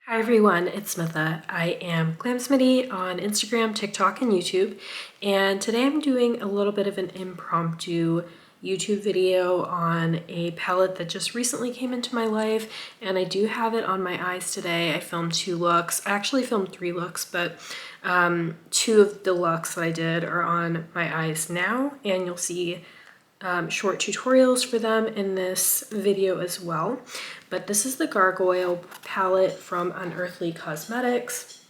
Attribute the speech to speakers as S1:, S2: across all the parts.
S1: Hi everyone, it's Smitha. I am Glam Smitty on Instagram, TikTok, and YouTube, and today I'm doing a little bit of an impromptu YouTube video on a palette that just recently came into my life, and I do have it on my eyes today. I filmed 2 looks. I actually filmed 3 looks, but 2 of the looks that I did are on my eyes now, and you'll see short tutorials for them in this video as well. But this is the Gargoyle palette from Unearthly Cosmetics.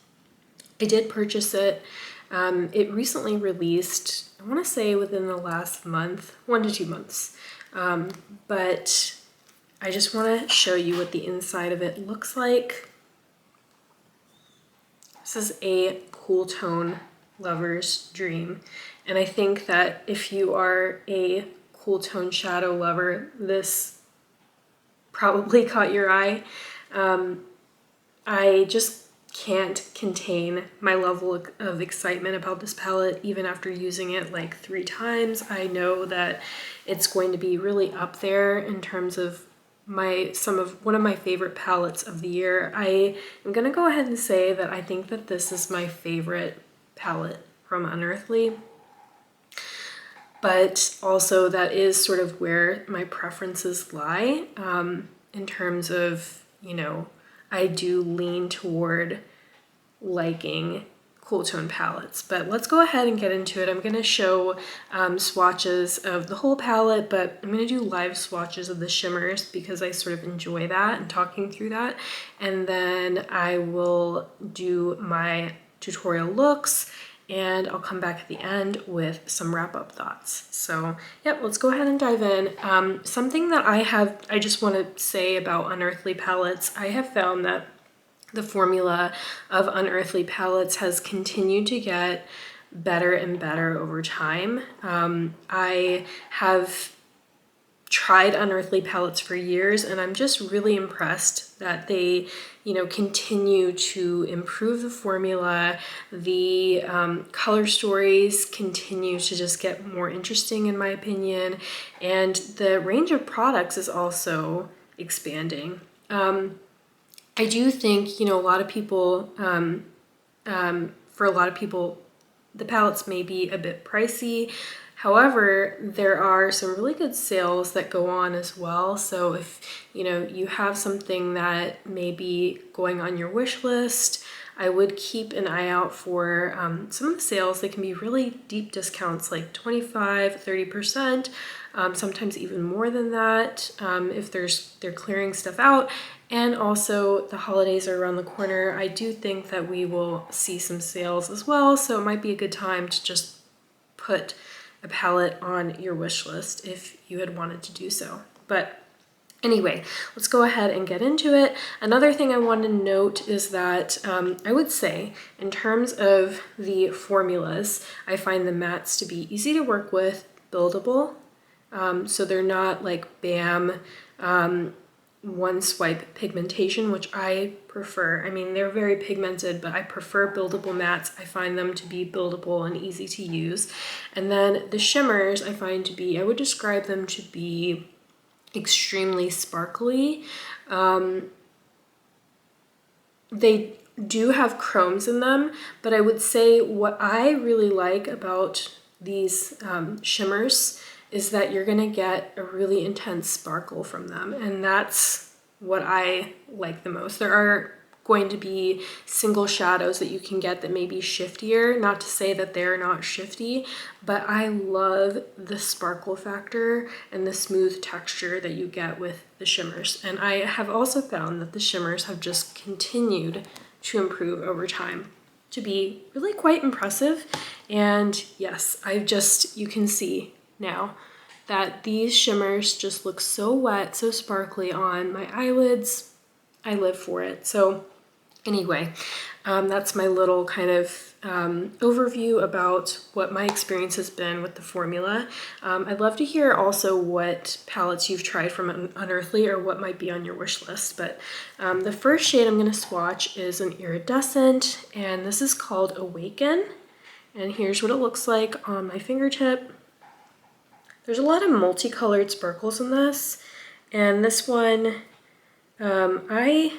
S1: I did purchase it. It recently released, I want to say within the last month, 1 to 2 months. But I just want to show you what the inside of it looks like. This is a cool tone lover's dream. And I think that if you are a cool tone shadow lover, this probably caught your eye. I just can't contain my level of excitement about this palette even after using it like 3 times. I know that it's going to be really up there in terms of one of my favorite palettes of the year. I am gonna go ahead and say that I think that this is my favorite palette from Unearthly, but also that is sort of where my preferences lie in terms of, you know, I do lean toward liking cool tone palettes. But let's go ahead and get into it. I'm going to show swatches of the whole palette, but I'm going to do live swatches of the shimmers because I sort of enjoy that and talking through that. And then I will do my tutorial looks, and I'll come back at the end with some wrap-up thoughts. So yep, let's go ahead and dive in. Something that I just want to say about Unearthly palettes, I have found that the formula of Unearthly palettes has continued to get better and better over time. I have tried Unearthly palettes for years, and I'm just really impressed that they, you know, continue to improve the formula. The color stories continue to just get more interesting in my opinion, and the range of products is also expanding. I do think, you know, a lot of people, for a lot of people, the palettes may be a bit pricey. However, there are some really good sales that go on as well. So if, you know, you have something that may be going on your wish list, I would keep an eye out for some of the sales. They can be really deep discounts, like 25, 30%, sometimes even more than that if they're clearing stuff out. And also the holidays are around the corner. I do think that we will see some sales as well. So it might be a good time to just put a palette on your wish list if you had wanted to do so. But anyway, let's go ahead and get into it. Another thing I want to note is that I would say in terms of the formulas, I find the mattes to be easy to work with, buildable. So they're not like bam, one swipe pigmentation, which I prefer. I mean, they're very pigmented, but I prefer buildable mattes. I find them to be buildable and easy to use. And then the shimmers I find to be, I would describe them to be extremely sparkly. They do have chromes in them, but I would say what I really like about these shimmers is that you're gonna get a really intense sparkle from them, and that's what I like the most. There are going to be single shadows that you can get that may be shiftier, not to say that they're not shifty, but I love the sparkle factor and the smooth texture that you get with the shimmers. And I have also found that the shimmers have just continued to improve over time to be really quite impressive. And yes, you can see now that these shimmers just look so wet, so sparkly on my eyelids. I live for it. So anyway, that's my little kind of overview about what my experience has been with the formula. I'd love to hear also what palettes you've tried from Unearthly or what might be on your wish list. But the first shade I'm going to swatch is an iridescent, and this is called Awaken. And here's what it looks like on my fingertip. There's a lot of multicolored sparkles in this, and this one, I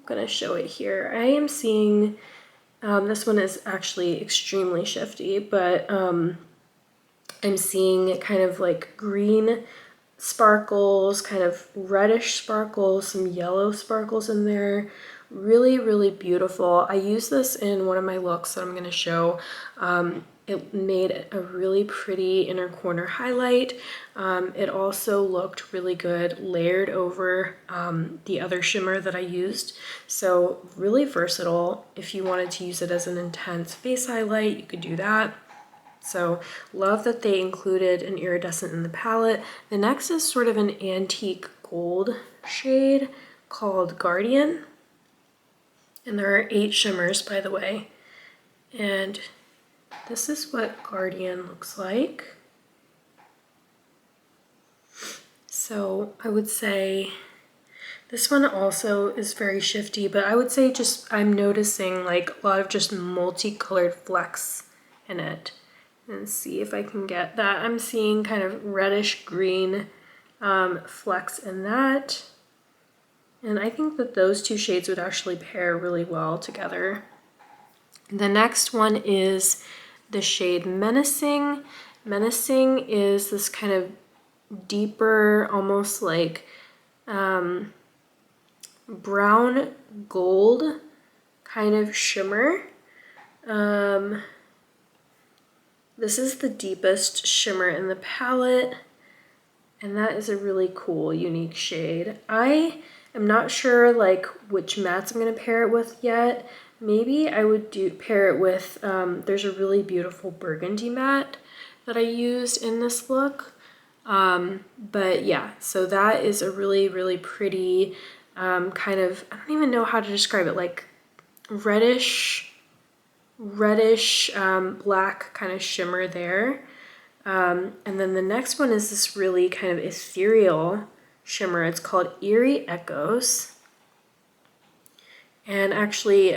S1: gonna show it here. I am seeing, this one is actually extremely shifty, but I'm seeing kind of like green sparkles, kind of reddish sparkles, some yellow sparkles in there. Really, really beautiful. I use this in one of my looks that I'm going to show. It made a really pretty inner corner highlight. It also looked really good layered over the other shimmer that I used. So really versatile. If you wanted to use it as an intense face highlight, you could do that. So love that they included an iridescent in the palette. The next is sort of an antique gold shade called Guardian. And there are 8 shimmers, by the way. And this is what Guardian looks like. So I would say this one also is very shifty, but I would say just I'm noticing like a lot of just multicolored flecks in it. And see if I can get that. I'm seeing kind of reddish green flecks in that. And I think that those 2 shades would actually pair really well together. The next one is the shade Menacing. Menacing is this kind of deeper, almost like brown gold kind of shimmer. This is the deepest shimmer in the palette, and that is a really cool, unique shade. I am not sure like which mattes I'm going to pair it with yet. Maybe I would pair it with, there's a really beautiful burgundy matte that I used in this look. But yeah, so that is a really, really pretty kind of, I don't even know how to describe it, like reddish black kind of shimmer there. And then the next one is this really kind of ethereal shimmer. It's called Eerie Echoes. And actually,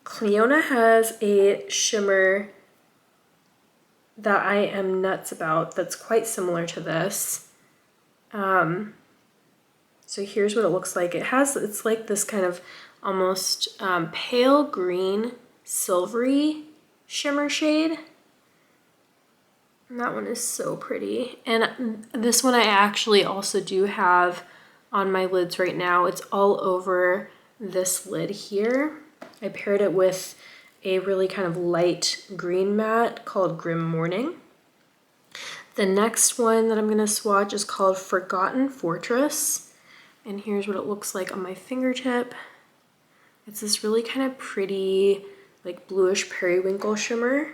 S1: Cleona has a shimmer that I am nuts about that's quite similar to this. So here's what it looks like. It's like this kind of almost pale green, silvery shimmer shade. And that one is so pretty. And this one I actually also do have on my lids right now. It's all over this lid here. I paired it with a really kind of light green matte called Grim Morning. The next one that I'm gonna swatch is called Forgotten Fortress. And here's what it looks like on my fingertip. It's this really kind of pretty, like bluish periwinkle shimmer.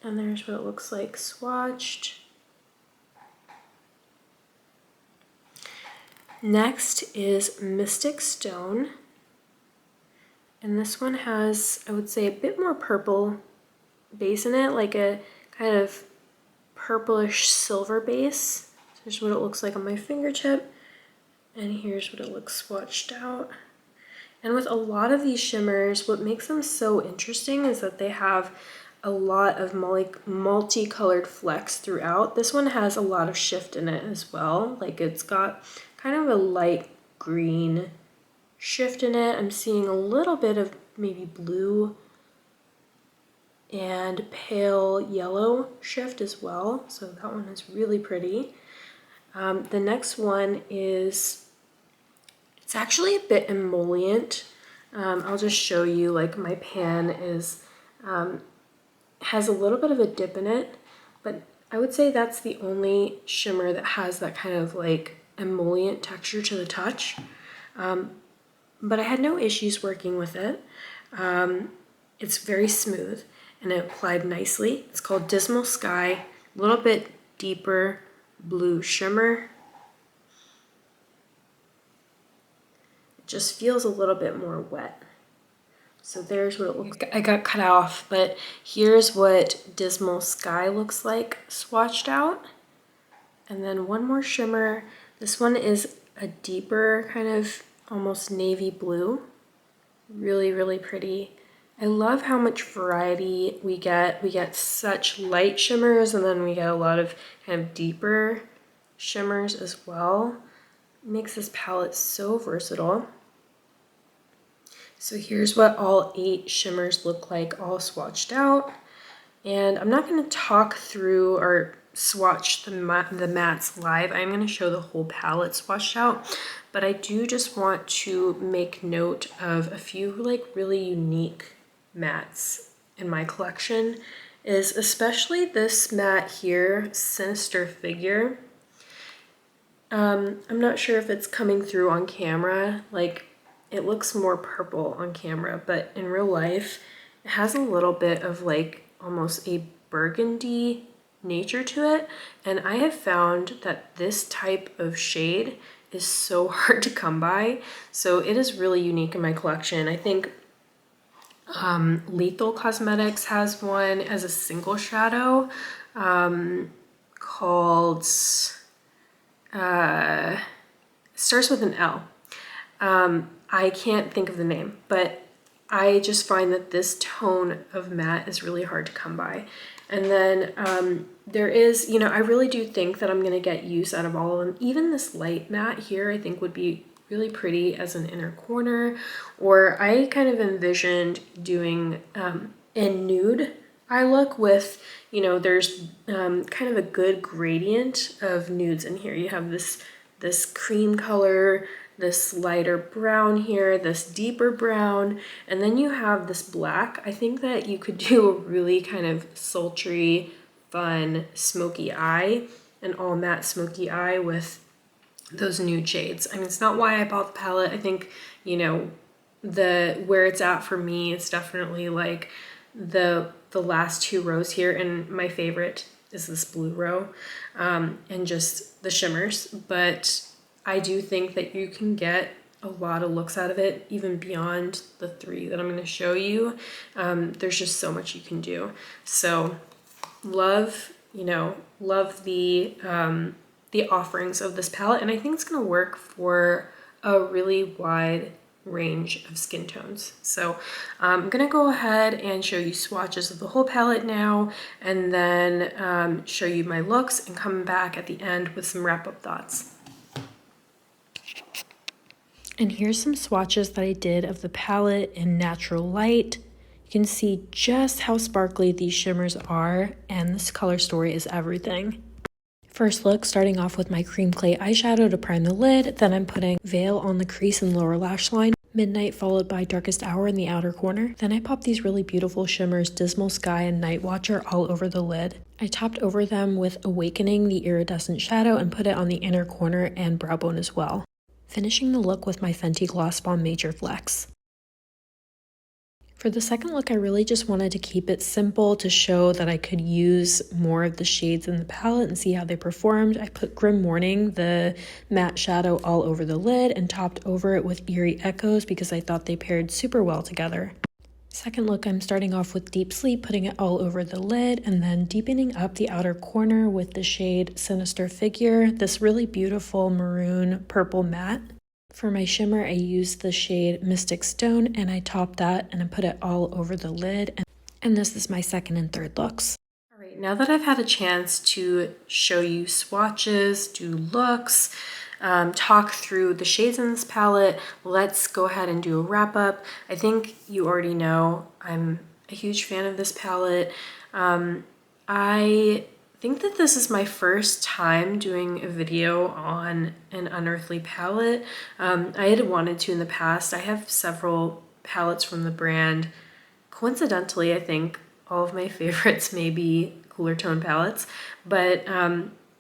S1: And there's what it looks like swatched. Next is Mystic Stone. And this one has, I would say, a bit more purple base in it, like a kind of purplish silver base. So here's what it looks like on my fingertip. And here's what it looks swatched out. And with a lot of these shimmers, what makes them so interesting is that they have a lot of multicolored flecks throughout. This one has a lot of shift in it as well. Like it's got kind of a light green shift in it. I'm seeing a little bit of maybe blue and pale yellow shift as well. So that one is really pretty. The next one is, it's actually a bit emollient. I'll just show you, like my pan is, has a little bit of a dip in it, but I would say that's the only shimmer that has that kind of like emollient texture to the touch. But I had no issues working with it. It's very smooth and it applied nicely. It's called Dismal Sky, a little bit deeper blue shimmer. It just feels a little bit more wet. So there's what it looks like. I got cut off, but here's what Dismal Sky looks like swatched out. And then one more shimmer. This one is a deeper kind of almost navy blue. Really, really pretty. I love how much variety we get. We get such light shimmers and then we get a lot of kind of deeper shimmers as well. It makes this palette so versatile. So here's what all 8 shimmers look like all swatched out. And I'm not going to talk through or swatch the mattes live. I'm going to show the whole palette swatched out, but I do just want to make note of a few like really unique mattes in my collection, is especially this matte here, Sinister Figure. I'm not sure if it's coming through on camera, like it looks more purple on camera, but in real life it has a little bit of like almost a burgundy nature to it, and I have found that this type of shade is so hard to come by, so it is really unique in my collection. I think Lethal Cosmetics has one as a single shadow called starts with an L. I can't think of the name, but I just find that this tone of matte is really hard to come by. And then there is, you know, I really do think that I'm going to get use out of all of them. Even this light matte here I think would be really pretty as an inner corner, or I kind of envisioned doing a nude eye look with, you know, there's kind of a good gradient of nudes in here. You have this cream color, this lighter brown here, this deeper brown, and then you have this black. I think that you could do a really kind of sultry, fun, smoky eye, an all matte smoky eye with those nude shades. I mean, it's not why I bought the palette. I think, you know, where it's at for me, it's definitely like the last 2 rows here, and my favorite is this blue row, and just the shimmers. But I do think that you can get a lot of looks out of it, even beyond the 3 that I'm going to show you. There's just so much you can do. So love, you know, love the offerings of this palette, and I think it's going to work for a really wide range of skin tones. So I'm gonna go ahead and show you swatches of the whole palette now, and then show you my looks and come back at the end with some wrap-up thoughts. And here's some swatches that I did of the palette in natural light. You can see just how sparkly these shimmers are, and this color story is everything. First look, starting off with my cream clay eyeshadow to prime the lid, then I'm putting Veil on the crease and lower lash line, Midnight followed by Darkest Hour in the outer corner. Then I popped these really beautiful shimmers, Dismal Sky and Night Watcher, all over the lid. I topped over them with Awakening, the iridescent shadow, and put it on the inner corner and brow bone as well. Finishing the look with my Fenty Gloss Bomb Major Flex. For the second look, I really just wanted to keep it simple to show that I could use more of the shades in the palette and see how they performed. I put Grim Morning, the matte shadow, all over the lid and topped over it with Eerie Echoes because I thought they paired super well together. Second look, I'm starting off with Deep Sleep, putting it all over the lid, and then deepening up the outer corner with the shade Sinister Figure, this really beautiful maroon purple matte. For my shimmer, I used the shade Mystic Stone, and I topped that and I put it all over the lid. And this is my second and third looks. All right, now that I've had a chance to show you swatches, do looks, talk through the shades in this palette, let's go ahead and do a wrap up. I think you already know I'm a huge fan of this palette. I think that this is my first time doing a video on an Unearthly palette. I had wanted to in the past. I have several palettes from the brand. Coincidentally, I think all of my favorites may be cooler tone palettes, but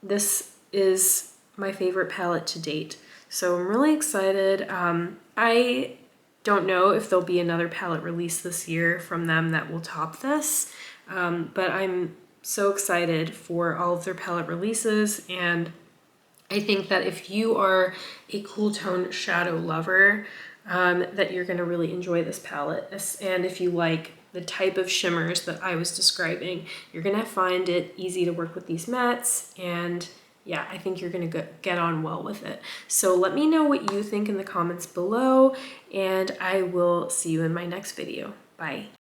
S1: this is my favorite palette to date. So I'm really excited. I don't know if there'll be another palette release this year from them that will top this, but I'm so excited for all of their palette releases, and I think that if you are a cool tone shadow lover, that you're going to really enjoy this palette. And if you like the type of shimmers that I was describing, you're going to find it easy to work with these mattes, and yeah, I think you're going to get on well with it. So let me know what you think in the comments below, and I will see you in my next video. Bye.